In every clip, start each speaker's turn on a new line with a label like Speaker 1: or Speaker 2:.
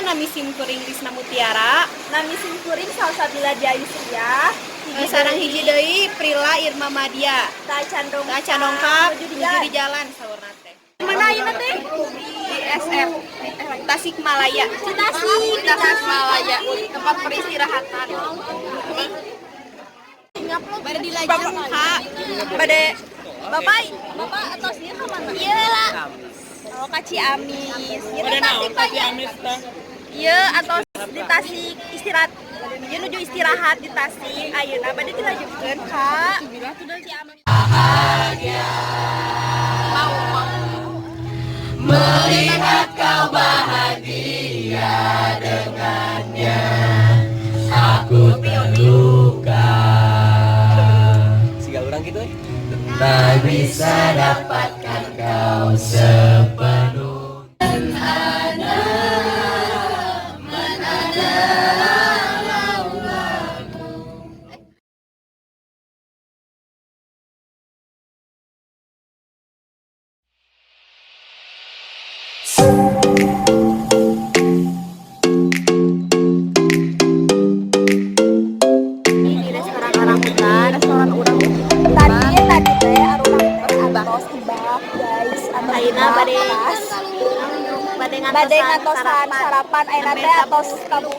Speaker 1: nami simkuring Risna Mutiara.
Speaker 2: Nami simkuring Salsabila Jayusria.
Speaker 1: Sarang hiji deui Prila Irma Madia.
Speaker 2: Ta
Speaker 1: candongkap menuju di jalan saurna teh.
Speaker 2: Mana ayeuna teh?
Speaker 1: Di SF Tasikmalaya. Tasikmalaya, tempat peristirahatan. Bade dilajang Kak. Bade
Speaker 2: Bapak atau sih mana?
Speaker 1: Iya lah.
Speaker 2: Oh, ka Ciamis.
Speaker 1: Bade naon ka Ciamis teh?
Speaker 2: Iya, atau di Tasik istirahat. Ieu nuju istirahat di Tasik. Ayeuna bade dilanjutkeun ka Ciamis.
Speaker 1: Bahagia. Mau. Melihat kau bahagia dengannya, aku terluka.
Speaker 3: Sigal orang gitu
Speaker 1: Tak bisa dapatkan kau sepenuh.
Speaker 2: Restoran urang tadi teh arurang teh antos ibak guys bade ngantosan sarapan ayeuna teh atos kamu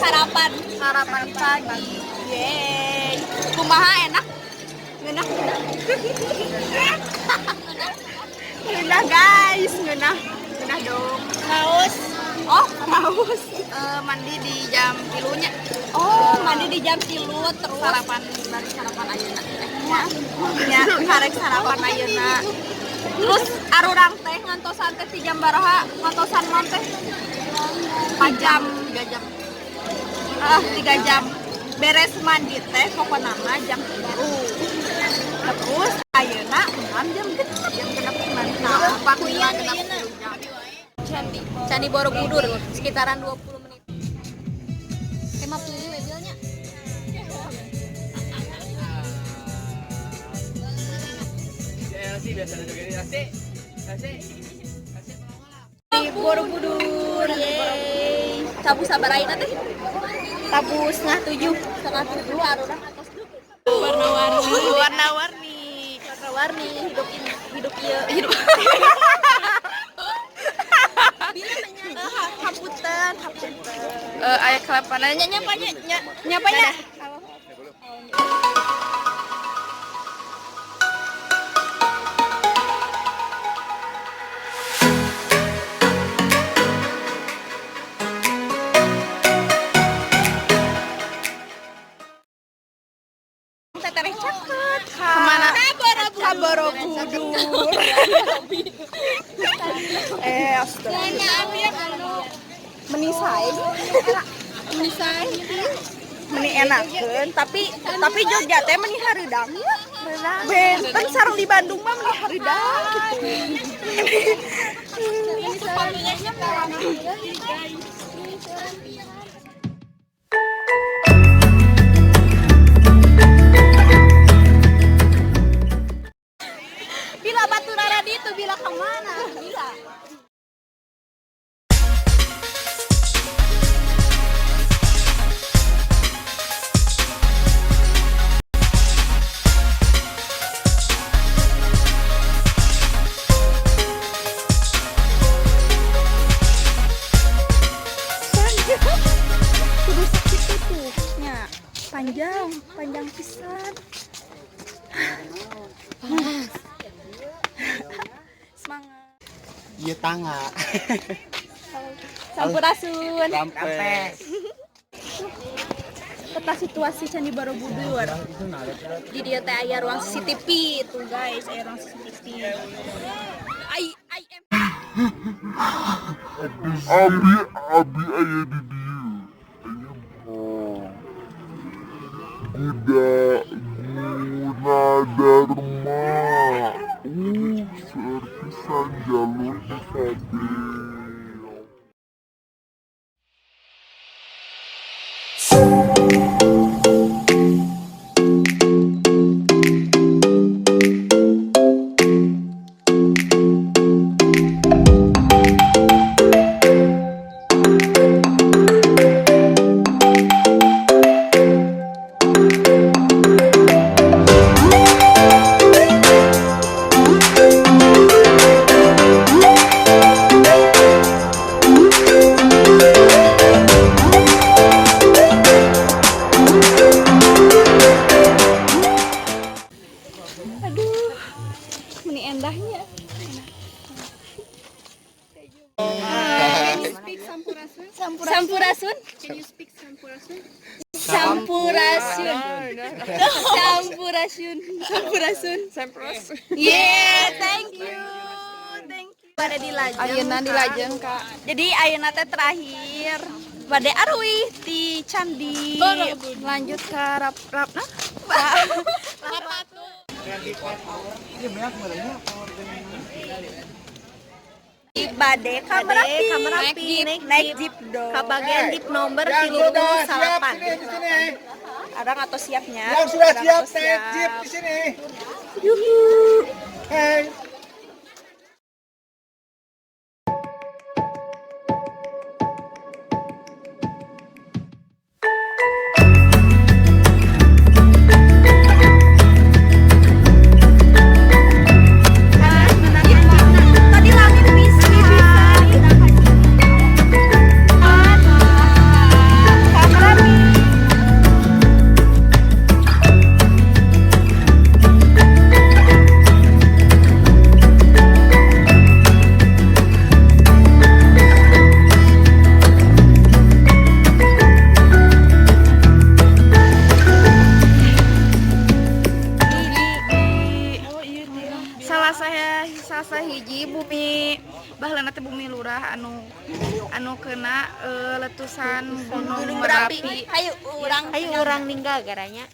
Speaker 2: sarapan pagi yeay kumaha enak ngeunah guys ngeunah dong
Speaker 1: Haus.
Speaker 2: oh haus
Speaker 1: Mandi di jam 3-nya.
Speaker 2: mandi di jam 3 terus
Speaker 1: Sarapan ayeuna.
Speaker 2: nya karek sarapan ayeuna terus arurang teh ngantosan teh 3 jam baraha ngantosan mah teh 4 jam
Speaker 1: 3 jam.
Speaker 2: 3 jam beres mandi teh pokokna mah jam 3 terus ayeuna jam genep mantap
Speaker 1: Pakulian ayeuna. Candi Borobudur sekitaran 20 menit. Emang pilih mobilnya. Di Borobudur, yeay.
Speaker 2: sabu sabar ayeuna teh
Speaker 1: Tabu setengah 7
Speaker 2: arurang atos
Speaker 1: warna-warni hidup ieu
Speaker 2: hapunten
Speaker 1: aya kelapana nyapanya
Speaker 2: tetereh caket
Speaker 1: kemana
Speaker 2: ka Borobudur astaga menisai meni enakeun tapi Jogja teh meni hareudang benten sareng di Bandung mah meni hareudang bila baturara ditu bila kemana bila kudu sakit tuh nya panjang pisan semangat
Speaker 3: iya tangga
Speaker 2: sampurasun
Speaker 3: sampai
Speaker 2: peta situasi Candi Borobudur di dia teh aya ruang CCTV tuh guys aya ruang CCTV
Speaker 4: Abi aya di dieu. Aya Gunadarma. Serpisan jalur Isabel.
Speaker 2: Sampurasun.
Speaker 1: Can you speak Sampurasun?
Speaker 2: Sampurasun. Sampurasun. Sampurasun. Yeah, thank you. Pada di Lajeng. Ayeuna di Lajeng, Kak. Jadi ayeuna teh terakhir bade arwih di Candi. Lanjut ke rap nah. Bade ka Merapi naik jeep dong.
Speaker 1: Ke bagian jeep nomor 38.
Speaker 2: Ada atau siapnya?
Speaker 3: Yang sudah
Speaker 2: Ada
Speaker 3: siap
Speaker 2: atau
Speaker 3: naik jeep di sini. Hey.
Speaker 2: Tadi langit bisa. Salah hiji bumi baheula teh bumi lurah anu kena letusan Gunung Merapi.
Speaker 1: Hayu urang ninggal garanya.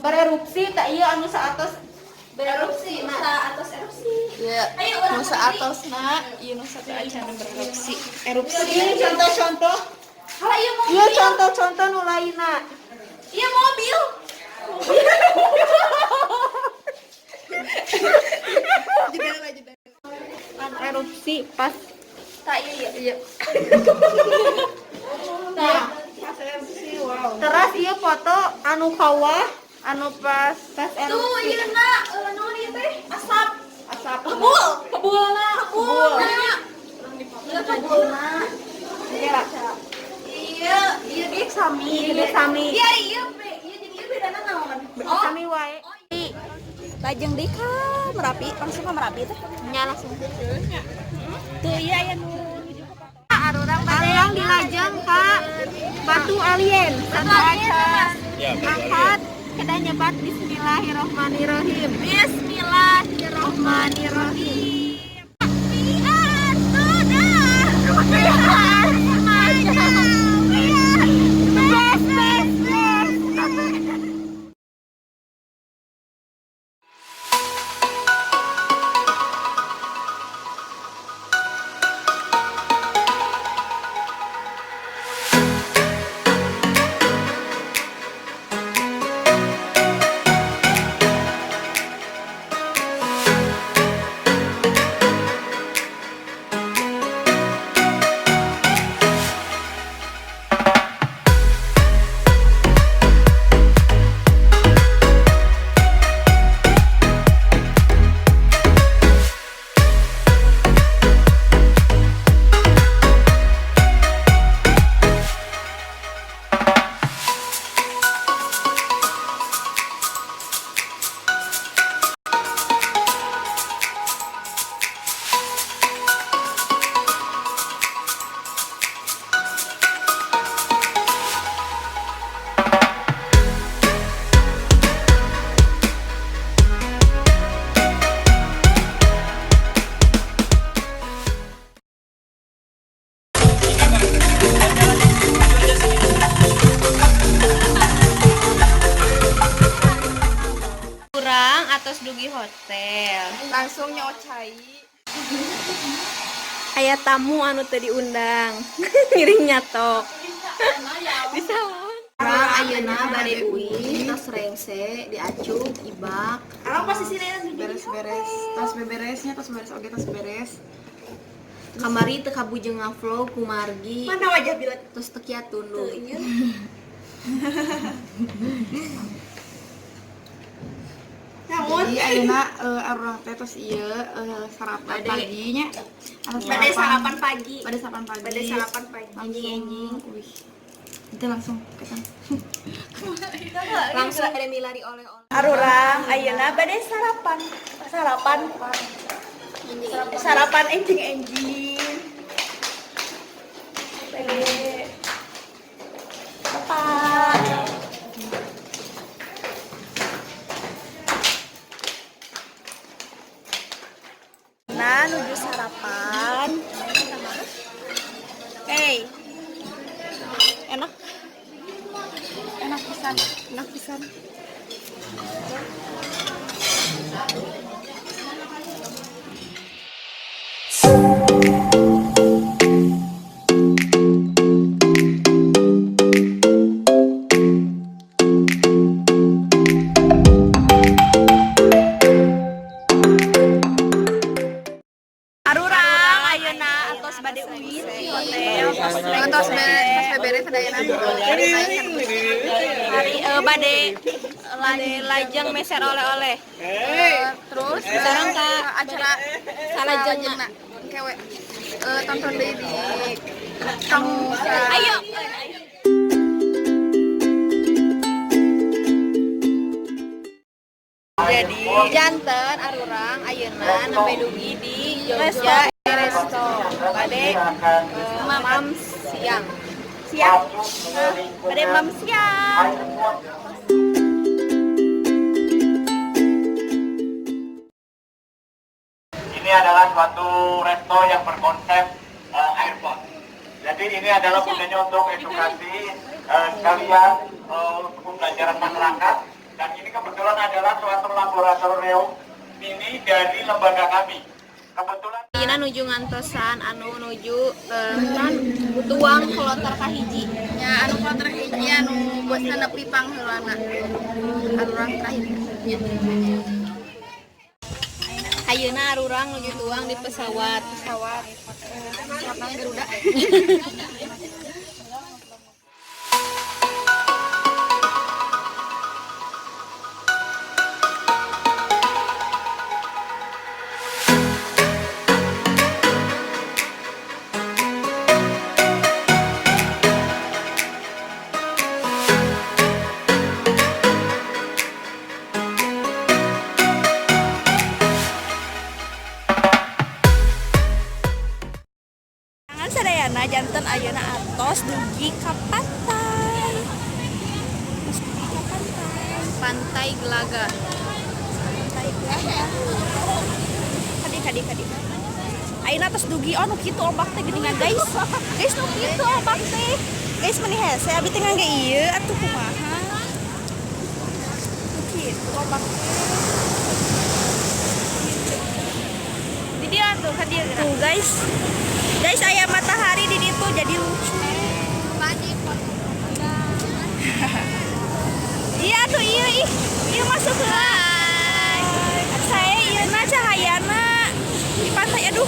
Speaker 2: Bererupsi tak iya anu saatos bererupsi
Speaker 1: Atas erupsi.
Speaker 2: ya nu saatosna ieu nu satu acan bererupsi erupsi
Speaker 3: Ini contoh-contoh.
Speaker 2: hala ieu mobil
Speaker 3: Iya contoh-contoh nu lainna.
Speaker 2: ieu mobil erupsi pas tak iya
Speaker 3: Nah, teras ieu foto anu kawah anu pas
Speaker 2: tuh
Speaker 3: erupsi.
Speaker 2: ieu na naon ieu teh asap
Speaker 3: Asap.
Speaker 2: kebulna kebul ieu kebulna
Speaker 3: Iya.
Speaker 2: iya dik sami
Speaker 3: Ini sami.
Speaker 2: iya jadi ieu bedana naon
Speaker 3: Sami wae.
Speaker 2: Lajeng di ka Merapi langsung ke Merapi teh
Speaker 3: Nya langsung.
Speaker 2: tuh iya aya nu
Speaker 3: Arurang di Lajeng Kak. Batu alien. Satu acan. Angkat. Kita nyebat Bismillahirrohmanirrohim.
Speaker 2: Bismillahirrahmanirrahim.
Speaker 1: Atos dugi hotel.
Speaker 2: Langsung nyocai.
Speaker 1: Aya tamu anu teu diundang. Ngiring nyatok. Bisa.
Speaker 3: Orang ayeuna bade uwi tos rengse diacuk ibak.
Speaker 2: Arang posisinya
Speaker 3: Beres-beres, tos beberesnya tos beres oge tos beres. Kamari teu kabujeng ngavlog ku Margi.
Speaker 2: mana wajah bila
Speaker 3: Terus teu kiat tunduk.
Speaker 2: namun
Speaker 5: Jadi ayeuna urang teh tos ieu sarapan paginya.
Speaker 2: pada sarapan pagi
Speaker 5: Pada sarapan pagi.
Speaker 2: pada sarapan pagi
Speaker 5: Anjing-anjing. Wih. Itu langsung ketan.
Speaker 3: Langsung ada milari oleh-oleh.
Speaker 2: arurang ayeuna bade sarapan sarapan enjing bade apa nah nuju sarapan enak enak pisan arurang ayeuna atos bade uwi di hotel tos beberes sadayana hari bade lajeng meser oleh-oleh
Speaker 5: Terus
Speaker 2: sekarang ka
Speaker 5: acara
Speaker 3: Salajengna.
Speaker 5: kewe tonton deui di kamu
Speaker 2: ayo jadi
Speaker 3: Janten arurang ayeuna nembe dugi di Jogja Resto. Bade mam siang.
Speaker 2: siang bade mam siang
Speaker 6: Ini adalah suatu resto yang berkonsep airport. Jadi ini adalah gunanya untuk edukasi sekalian pembelajaran masyarakat. Dan ini kebetulan adalah suatu laboratorium mini dari lembaga kami. Kebetulan
Speaker 3: Ayeuna nuju ngantosan anu nuju kan tuang kloter kahiji.
Speaker 5: nya anu kloter hiji anu bosna nepi pangheulana. Arurang terakhir.
Speaker 3: Ayeuna arurang nuju tuang di pesawat.
Speaker 5: Lapang Garuda.
Speaker 2: Jangan sadayana janten ayeuna atos dugi ka pantai. Terus dugi ka pantai.
Speaker 3: Pantai Gelaga.
Speaker 2: Pantai Gelaga. Kadi. Ayeuna atos dugi oh nu kitu ombak teh geuningan guys. Guys nu kitu ombak teh. Guys meni hese abi teh ngangge ieu atuh kumaha. Nu kitu ombak teh. Di dia tuh ka dieu tuh guys. Guys, aya matahari di situ jadi lucu. Iya tuh iya masuk ke. Saya ieu na cahayana di pantai aduh.